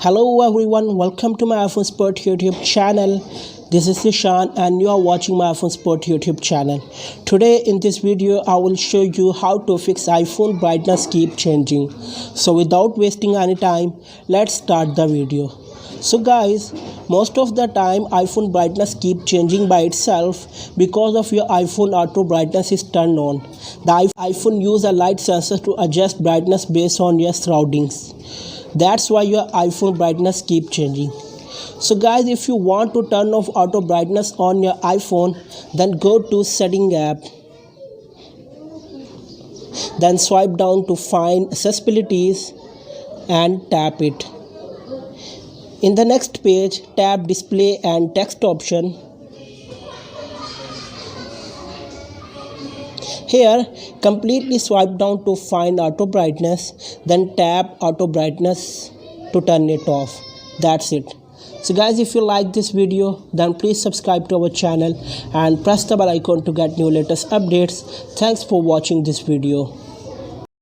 Hello everyone, welcome to my iPhone Sport YouTube channel. This is Ishan and you are watching my iPhone Sport YouTube channel. Today in this video I will show you how to fix iPhone brightness keep changing. So without wasting any time, let's start the video. So guys, most of the time iPhone brightness keep changing by itself because of your iPhone auto brightness is turned on. The iPhone use a light sensor to adjust brightness based on your surroundings. That's why your iPhone brightness keep changing. So guys, if you want to turn off auto brightness on your iPhone, then go to setting app, then swipe down to find accessibilities and tap it. In the next page, tap display and text option. Here, completely swipe down to find auto brightness, then tap auto brightness to turn it off. That's it. So guys, if you like this video, then please subscribe to our channel and press the bell icon to get new latest updates. Thanks for watching this video.